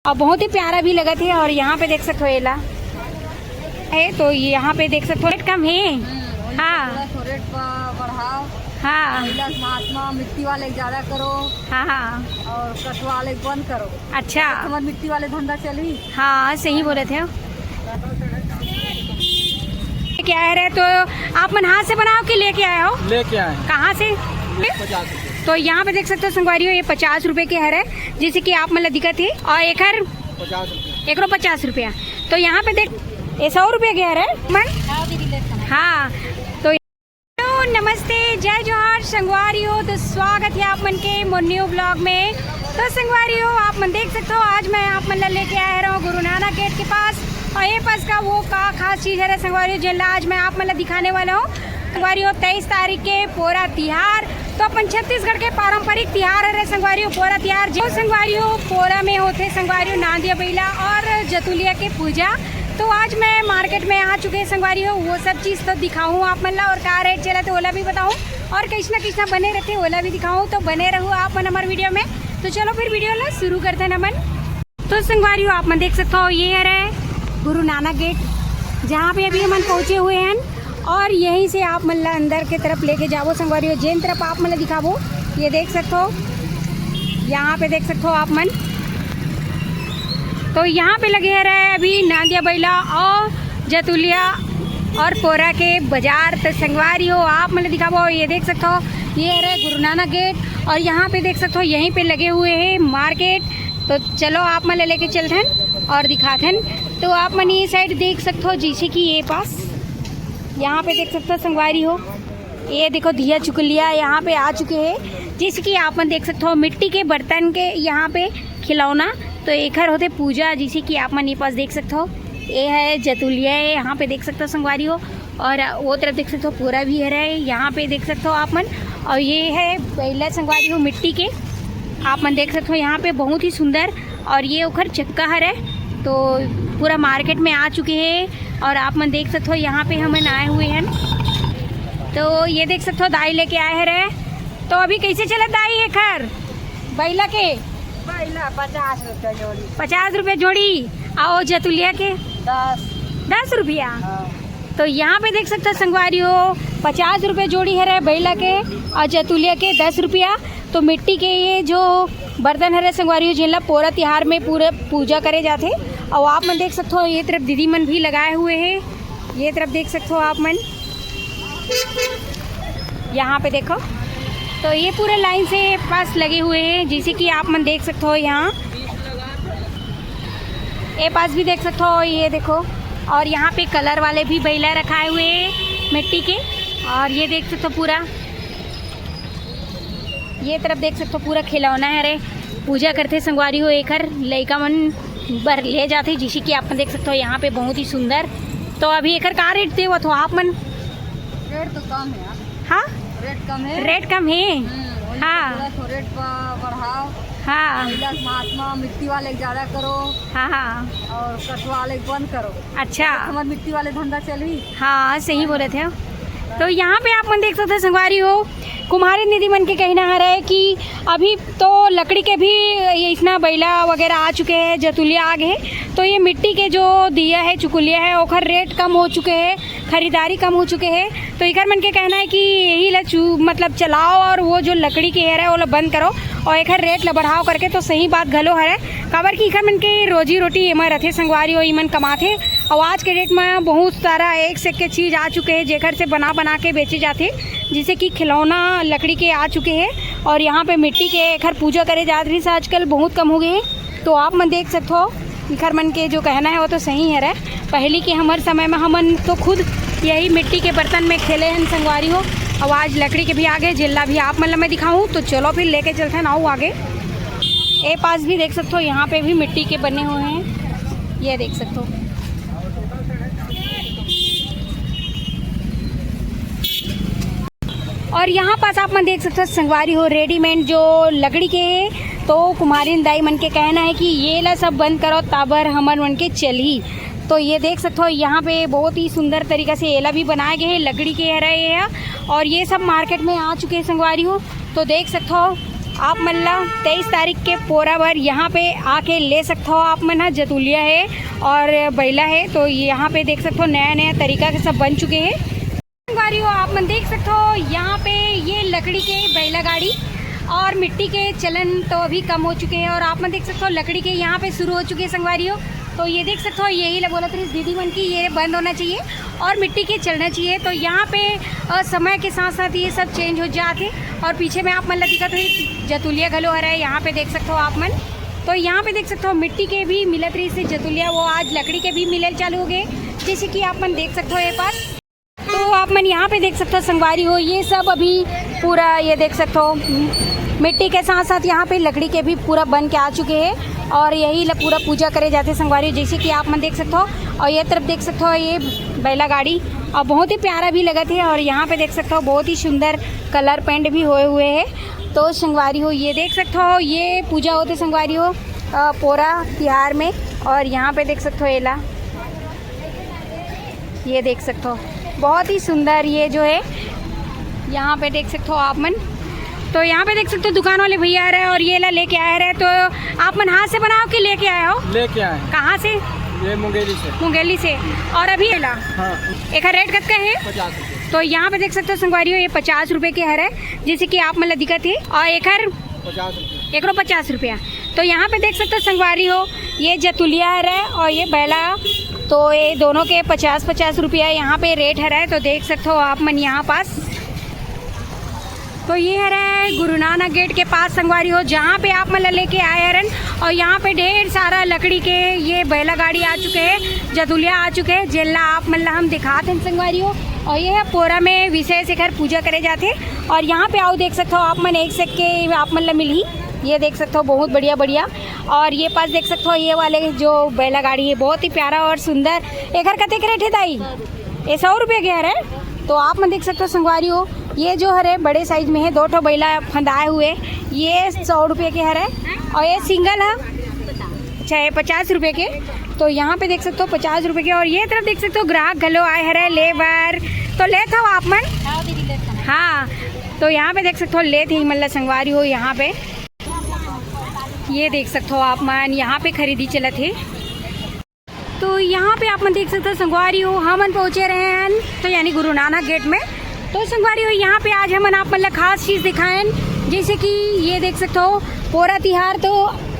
और बहुत ही प्यारा भी लगा थे। और यहाँ पे देख सकते हो एला है, तो यहाँ पे देख सकते हो रेट कम है। हाँ रेट बढ़ाओ। हाँ महात्मा मिट्टी वाले ज्यादा करो। हाँ और कट वाले बंद करो। अच्छा हमारे मिट्टी वाले धंधा चली। हाँ सही बोले थे। क्या है तो आप मन हाथ से बनाओ के लेके आए हो? लेके आए। कहाँ से? 50 रुपये। तो यहाँ पे देख सकते हो संगवारी हो, ये 50 रुपए के है जैसे कि आप मतलब दिक्कत है। और एक 50 रुपये। 50 रुपया। तो यहाँ पे देख ये 100 रुपये के है मन। हाँ तो नमस्ते, जय जोहार संगवारी हो। तो स्वागत है आप मन के मोन्यू ब्लॉग में। तो संगवारी हो आप मन देख सकते हो, आज मैं आप मन लेके आया रहा हूँ गुरु नानक गेट के पास। और ये पास का वो का खास चीज़ है संगवारी हो, जिला आज मैं आप मतलब दिखाने वाला हूँ। संगवारी हो 23 तारीख के पोरा तिहार, तो अपन छत्तीसगढ़ के पारंपरिक तिहार है संगवारी हो पोरा तिहार। जो संगवारी हो पोरा में होते संगवारी हो नांदिया बैला और जतुलिया के पूजा। तो आज मैं मार्केट में आ चुके हैं संगवारी हो, वो सब चीज़ तो दिखाऊँ आप मतलब, और क्या रेट चला तो ओला भी बताऊँ, और किसना बने रहते ओला भी दिखाऊँ। तो बने रहो आप मन हमारे वीडियो में। तो चलो फिर वीडियो ला शुरू करते हैं मन। तो संगवारी हो आप मन देख सकते हो, ये है गुरु नानक गेट, जहाँ पे अभी हम पहुँचे हुए हैं। और यहीं से आप मतलब अंदर के तरफ लेके जाओ संगवारी हो, जिन तरफ आप मतलब दिखावो। ये देख सकते हो, यहाँ पे देख सकते हो आप मन। तो यहाँ पे लगे रहे अभी नांदिया बैला और जतुलिया और पोरा के बाजार। तो संगवारी हो आप मतलब दिखावो। ये देख सकते हो, ये है गुरु नानक गेट, और यहाँ पे देख सकते हो यहीं पे लगे हुए हैं मार्केट। तो चलो आप मतलब लेके चलते हैं और दिखाते हैं। तो आप मन ये साइड देख सकते हो, जैसे कि ये पास यहाँ पे देख सकते हो संगवारी हो, ये देखो दिया चुकलिया यहाँ पे आ चुके हैं। जैसे कि आप मन देख सकते हो मिट्टी के बर्तन के यहाँ पे खिलौना, तो एक होते पूजा, जैसे कि आप मन ये पास देख सकते हो। ये है जतुलिया है, यहाँ पे देख सकते हो संगवारी हो। और वो तरफ देख सकते हो पूरा भी है, यहाँ पे देख सकते हो आप मन। और ये है पहला संगवारी हो मिट्टी के, आप मन देख सकते हो यहाँ पे बहुत ही सुंदर। और ये उखर चक्का है, तो पूरा मार्केट में आ चुके हैं। और आप मन देख सकते हो यहाँ पे हम आए हुए हैं। तो ये देख सकते हो दाई लेके आए हैं। तो अभी कैसे चला दाई है खर बैला के? बैला 50 रुपये जोड़ी। 50 रुपये जोड़ी। आओ जतुलिया के 10 रुपया। तो यहाँ पे देख सकते हो संगवारी हो 50 रुपये जोड़ी है बैला के, और जतुलिया के 10 रुपया। तो मिट्टी के ये जो बर्तन है संगवारी हो, जिनला पोरा तिहार में पूरे पूजा करे जाते। और आप मन देख सकते हो ये तरफ दीदी मन भी लगाए हुए हैं, ये तरफ देख सकते हो आप मन, यहाँ पे देखो। तो ये पूरे लाइन से पास लगे हुए हैं, जैसे कि आप मन देख सकते हो। यहाँ ये पास भी देख सकते हो, ये देखो। और यहाँ पे कलर वाले भी बैला रखाए हुए हैं मिट्टी के। और ये देख सकते हो पूरा, ये तरफ देख सकते हो पूरा खिलौना है रे, पूजा करते संगवारी हो। एक लड़का मन बर ले जाते, जैसे कि आप देख सकते हो यहाँ पे बहुत ही सुंदर। तो अभी एक का रेट दे वो तो आप मन? रेट तो कम है। हाँ रेट कम है। रेट कम है। हाँ तो रेट बढ़ाओ। हाँ महात्मा मिट्टी वाले ज्यादा करो। हाँ और कट वाले बंद करो। अच्छा हमारे मिट्टी वाले धंधा चली। हाँ सही बोले थे। तो यहाँ पे आप मन देख सकते हो संगवारी हो, कुम्हारी निधि मन के कहना है कि अभी तो लकड़ी के भी ये इतना बैला वगैरह आ चुके हैं, जतुलिया आ गए। तो ये मिट्टी के जो दिया है चुकुलिया है, ओखर रेट कम हो चुके हैं, खरीदारी कम हो चुके हैं। तो इधर मन के कहना है कि यही मतलब चलाओ, और वो जो लकड़ी के है वो बंद करो, और एक रेट ला बढ़ाओ करके। तो सही बात घलो है, काबर की इखर मन के रोजी रोटी एमा रथे संगवारी हो, इमन कमाथे। और आज के डेट में बहुत सारा एक से एक चीज़ आ चुके हैं, जेकर से बना के बेचे जाते, जैसे कि खिलौना लकड़ी के आ चुके हैं। और यहाँ पे मिट्टी के एक पूजा करे जाते हैं, आजकल बहुत कम हो गए हैं। तो आप मन देख सकते हो इखर मन के जो कहना है वो तो सही है। पहले के हमारे समय में हमन तो खुद यही मिट्टी के बर्तन में खेले हैं संगवारी हो। अब आज लकड़ी के भी आगे जिला भी आप मतलब मैं दिखाऊं। तो चलो फिर लेके चलते हैं ना आगे। ए पास भी देख सकते हो, यहाँ पे भी मिट्टी के बने हुए हैं, ये देख सकते हो। और यहाँ पास आप मन देख सकते हो संगवारी हो रेडीमेड जो लकड़ी के है। तो कुमारी दाई मन के कहना है कि ये ला सब बंद करो, ताबर हमर मन के चली। तो ये देख सकते हो यहाँ पे बहुत ही सुंदर तरीक़ा से एला भी बनाए गए हैं, लकड़ी के रहे हैं। और ये सब मार्केट में आ चुके हैं संगवारी हो। तो देख सकते हो आप मतलब 23 तारीख के पोरा भर यहाँ पे आके ले सकते हो। आप मन जतुलिया है और बैला है, तो यहाँ पे देख सकते हो नया नया तरीका के सब बन चुके हैं। संगवारी हो आप मन देख सकते हो यहाँ पे ये लकड़ी के बैला गाड़ी और मिट्टी के चलन तो अभी कम हो चुके हैं, और आप मन देख सकते हो लकड़ी के यहाँ पे शुरू हो चुके हैं संगवारी हो। तो ये देख सकते हो यही बोला था दीदी मन की ये बंद होना चाहिए और मिट्टी के चलना चाहिए। तो यहाँ पे समय के साथ साथ ये सब चेंज हो जाते। और पीछे में आप मन दिक्कत हुई जतुलिया घलो आ रहा है, यहाँ पे देख सकते हो आप मन। तो यहाँ पे देख सकते हो मिट्टी के भी मिलत रही से जतुलिया, वो आज लकड़ी के भी मिले चालू हो गए, जैसे कि आप मन देख सकते हो ये पास। तो आप मन यहाँ पे देख सकते हो संगवारी हो ये सब अभी पूरा ये देख सकते हो मिट्टी के साथ साथ यहाँ पे लकड़ी के भी पूरा बन के आ चुके हैं, और यही पूरा पूजा करे जाते हैं संगवारी, जैसे कि आप मन देख सकते हो। और ये तरफ देख सकते हो ये बैला गाड़ी, और बहुत ही प्यारा भी लगा थे। और यहाँ पे देख सकते हो बहुत ही सुंदर कलर पेंट भी हुए हैं। तो संगवारी हो ये देख सकते हो ये पूजा होते संगवारी हो पोरा तिहार में। और यहाँ पे देख सकते हो एला ये देख सकते हो बहुत ही सुंदर ये जो है यहाँ पे देख सकते हो आप मन। तो यहाँ पे देख सकते हो दुकान वाले भैया आ रहे हैं और ये ला लेके आए रहे। तो आप मन हाथ से बनाओ कि लेके आए हो? लेके आए। कहाँ से? ये मुंगेली से। मुंगेली से। और अभी ला हाँ। एक रेट कत का है? 50 रुपये। तो यहाँ पे देख सकते हो संगवारी हो ये 50 रुपये के हर है, जैसे कि आप मतलब दिक्कत है। और एक हर 50 रुपये। 50 रुपया। तो यहाँ पे देख सकते हो संगवारी हो ये जतुलिया हर है और ये बैला, तो ये दोनों के 50-50 रुपया यहाँ पे रेट हर है। तो देख सकते हो आप मन यहाँ पास। तो ये है गुरु नानक गेट के पास संगवारी हो, जहाँ पे आप मतलब लेके आए हरन। और यहाँ पे ढेर सारा लकड़ी के ये बैला गाड़ी आ चुके हैं, जतुलिया आ चुके हैं, जेला आप मतलब हम दिखाते हैं संगवारी हो। और ये है पोरा में विशेष एक पूजा करे जाते। और यहाँ पे आओ देख सकते हो आप मन एक सेक के आप मतलब मिली ये देख सकते हो बहुत बढ़िया बढ़िया। और ये पास देख सकते हो ये वाले जो बैला गाड़ी है बहुत ही प्यारा और सुंदर। एक हर कते के रेट है दाई? ये 100 रुपये के हर है। तो आप मन देख सकते हो संगवारी हो ये जो हरे बड़े साइज में है 2 ठो बैला फंदाए हुए, ये 100 रुपये के हर है। और ये सिंगल है अच्छा ये 50 रुपये के। तो यहाँ पे देख सकते हो 50 रुपये के। और ये तरफ देख सकते हो ग्राहक घलो आए हरे लेबर, तो ले था आप मन। हाँ तो यहाँ पे देख सकते हो ले थे मतलब संगवारी हो यहाँ पे ये देख सकते हो आप मन यहाँ पे खरीदी चला थे। तो यहाँ पे आप मन देख सकते हो संगवारी हो हम पहुँचे रहे हैं तो यानी गुरु नानक गेट में। तो संगवारी हो यहाँ पे आज हम आप मतलब खास चीज़ दिखाएं, जैसे कि ये देख सकते हो पोरा तिहार तो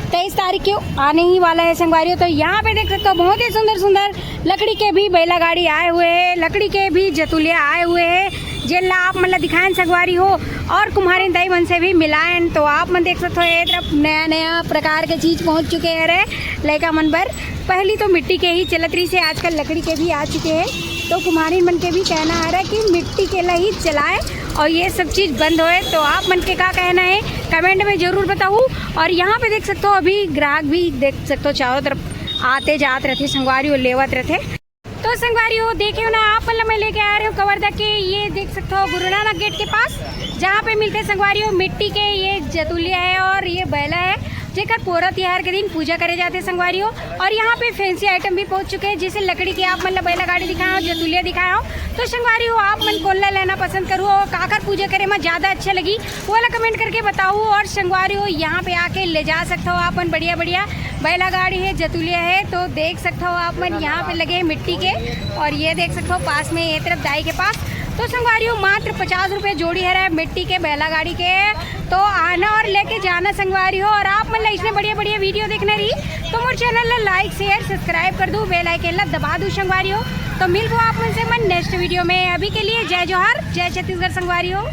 23 तारीख के आने ही वाला है संगवारी हो। तो यहाँ पे देख सकते हो बहुत ही सुंदर सुंदर लकड़ी के भी बैला गाड़ी आए हुए हैं, लकड़ी के भी जतुलिया आए हुए हैं, जेला आप मतलब दिखाएं संगवारी हो। और कुम्हारी दाई मन से भी मिलाएं। तो आप मन देख सकते हो ये तरफ नया नया प्रकार के चीज़ पहुँच चुके हैं रे लड़का मन पर। पहली तो मिट्टी के ही चलतरी से आजकल लकड़ी के भी आ चुके हैं। तो कुम्हारी मन के भी कहना आ रहा है कि मिट्टी के ही चलाएं और ये सब चीज़ बंद होए। तो आप मन के क्या कहना है कमेंट में ज़रूर बताऊँ। और यहाँ पे देख सकते हो अभी ग्राहक भी देख सकते हो चारों तरफ आते जाते रहते संगवारी हो लेवत रहते। तो संगवारी हो देखे हो ना आप मतलब मैं लेके आ रही हूँ कवर्धा के ये देख सकते हो गुरु नानक गेट के पास, जहाँ पे मिलते संगवारी हो मिट्टी के ये जतुलिया है और ये बैला है, जेकर पोरा तिहार के दिन पूजा करे जाते संगवारी हो। और यहाँ पे फैंसी आइटम भी पहुँच चुके हैं, जैसे लकड़ी की आप मतलब बैला गाड़ी दिखाया हो, जतुलिया दिखाया हो। तो संगवारी हो आप मन कोल्ला लेना पसंद करूँ और काकर पूजा करे में ज़्यादा अच्छा लगी वो वाला कमेंट करके बताओ। और संगवारी हो यहाँ पे आके ले जा सकते हो आप मन बढ़िया बढ़िया बैला गाड़ी है, जतुलिया है। तो देख सकते हो आप मन यहाँ पे लगे मिट्टी के। और ये देख सकते हो पास में ये तरफ दाई के पास। तो संगवारी हो मात्र 50 रुपये जोड़ी है मिट्टी के बैला गाड़ी के। तो आना और लेके जाना संगवारी हो। और आप मतलब इसमें बढ़िया बढ़िया वीडियो देखना रही तो मोर चैनल लाइक शेयर सब्सक्राइब कर दूँ, बेल आइकन ला दबा दूँ संगवारी हो। तो मिल गो आप मन से मन नेक्स्ट वीडियो में। अभी के लिए जय जोहार, जय छत्तीसगढ़ संगवारी हो।